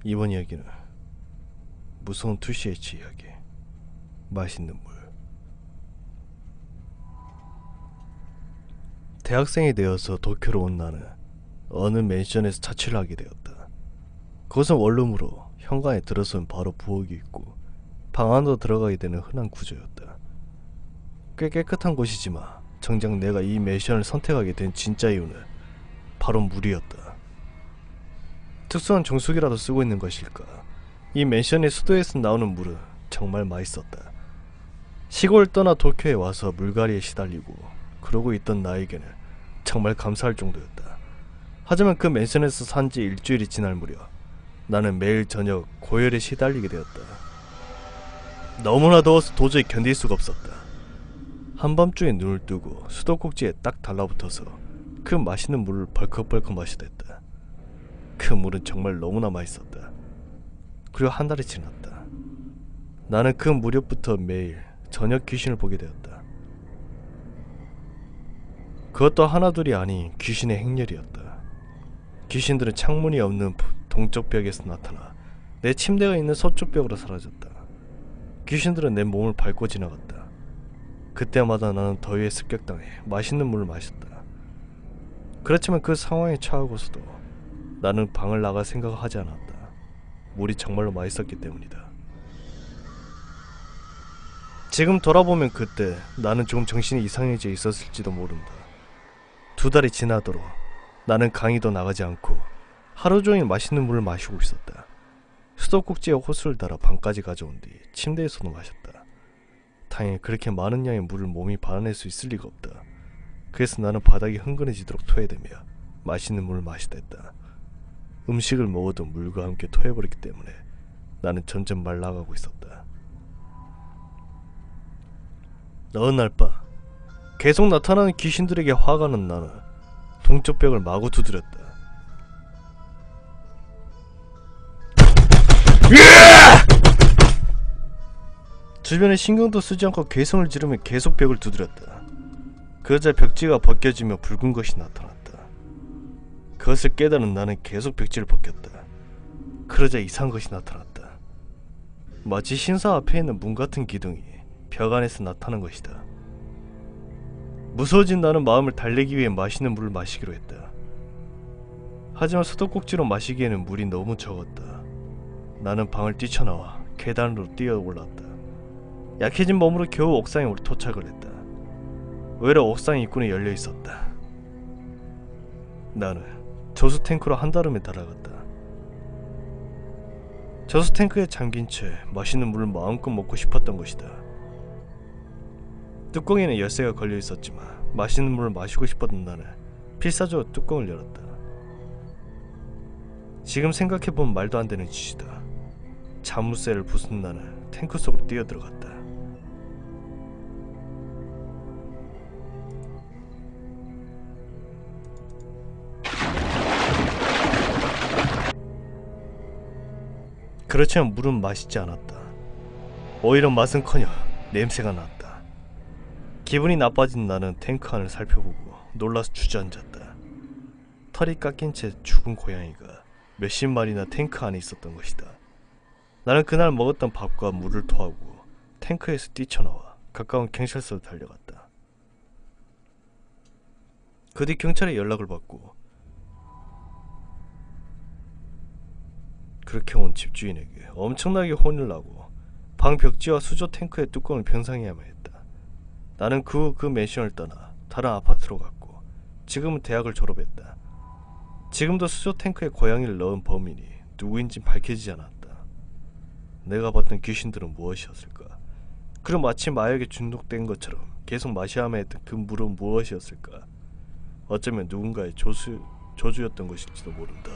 이번 이야기는 무서운 2CH 이야기. 맛있는 물. 대학생이 되어서 도쿄로 온 나는 어느 맨션에서 자취를 하게 되었다. 그것은 원룸으로 현관에 들어서면 바로 부엌이 있고 방 안으로 들어가게 되는 흔한 구조였다. 꽤 깨끗한 곳이지만 정작 내가 이 맨션을 선택하게 된 진짜 이유는 바로 물이었다. 특수한 정수기라도 쓰고 있는 것일까? 이 맨션의 수도에서 나오는 물은 정말 맛있었다. 시골을 떠나 도쿄에 와서 물갈이에 시달리고 그러고 있던 나에게는 정말 감사할 정도였다. 하지만 그 맨션에서 산지 일주일이 지날 무렵 나는 매일 저녁 고열에 시달리게 되었다. 너무나 더워서 도저히 견딜 수가 없었다. 한밤중에 눈을 뜨고 수도꼭지에 딱 달라붙어서 그 맛있는 물을 벌컥벌컥 마시댔다. 그 물은 정말 너무나 맛있었다. 그리고 한 달이 지났다. 나는 그 무렵부터 매일 저녁 귀신을 보게 되었다. 그것도 하나둘이 아닌 귀신의 행렬이었다. 귀신들은 창문이 없는 동쪽 벽에서 나타나 내 침대가 있는 서쪽 벽으로 사라졌다. 귀신들은 내 몸을 밟고 지나갔다. 그때마다 나는 더위에 습격당해 맛있는 물을 마셨다. 그렇지만 그 상황에 처하고서도 나는 방을 나갈 생각을 하지 않았다. 물이 정말로 맛있었기 때문이다. 지금 돌아보면 그때 나는 조금 정신이 이상해져 있었을지도 모른다. 2달이 지나도록 나는 강의도 나가지 않고 하루 종일 맛있는 물을 마시고 있었다. 수도꼭지에 호스를 달아 방까지 가져온 뒤 침대에서도 마셨다. 당연히 그렇게 많은 양의 물을 몸이 받아낼 수 있을 리가 없다. 그래서 나는 바닥이 흥건해지도록 토해대며 맛있는 물을 마시댔다. 음식을 먹어도 물과 함께 토해버렸기 때문에 나는 점점 말라가고 있었다. 어느 날 밤 계속 나타나는 귀신들에게 화가 난 나는 동쪽 벽을 마구 두드렸다. 주변에 신경도 쓰지 않고 괴성을 지르며 계속 벽을 두드렸다. 그러자 벽지가 벗겨지며 붉은 것이 나타났다. 그것을 깨달은 나는 계속 벽지를 벗겼다. 그러자 이상한 것이 나타났다. 마치 신사 앞에 있는 문 같은 기둥이 벽 안에서 나타난 것이다. 무서워진 나는 마음을 달래기 위해 맛있는 물을 마시기로 했다. 하지만 수도꼭지로 마시기에는 물이 너무 적었다. 나는 방을 뛰쳐나와 계단으로 뛰어 올랐다. 약해진 몸으로 겨우 옥상에 도착을 했다. 오히려 옥상 입구는 열려 있었다. 나는 저수 탱크로 한달음에 날아갔다. 저수 탱크에 잠긴 채 맛있는 물을 마음껏 먹고 싶었던 것이다. 뚜껑에는 열쇠가 걸려 있었지만 맛있는 물을 마시고 싶었던 나는 필사적으로 뚜껑을 열었다. 지금 생각해보면 말도 안 되는 짓이다. 자물쇠를 부순 나는 탱크 속으로 뛰어들어갔다. 그렇지만 물은 맛있지 않았다. 오히려 맛은커녕 냄새가 났다. 기분이 나빠진 나는 탱크 안을 살펴보고 놀라서 주저앉았다. 털이 깎인 채 죽은 고양이가 몇십 마리나 탱크 안에 있었던 것이다. 나는 그날 먹었던 밥과 물을 토하고 탱크에서 뛰쳐나와 가까운 경찰서로 달려갔다. 그 뒤 경찰에 연락을 받고 그렇게 온 집주인에게 엄청나게 혼을 나고 방 벽지와 수조 탱크의 뚜껑을 변상해야만 했다. 나는 그 맨션을 떠나 다른 아파트로 갔고 지금은 대학을 졸업했다. 지금도 수조 탱크에 고양이를 넣은 범인이 누구인지 밝혀지지 않았다. 내가 봤던 귀신들은 무엇이었을까? 그리고 마치 마약에 중독된 것처럼 계속 마셔야만 했던 그 물은 무엇이었을까? 어쩌면 누군가의 조주였던 것일지도 모른다.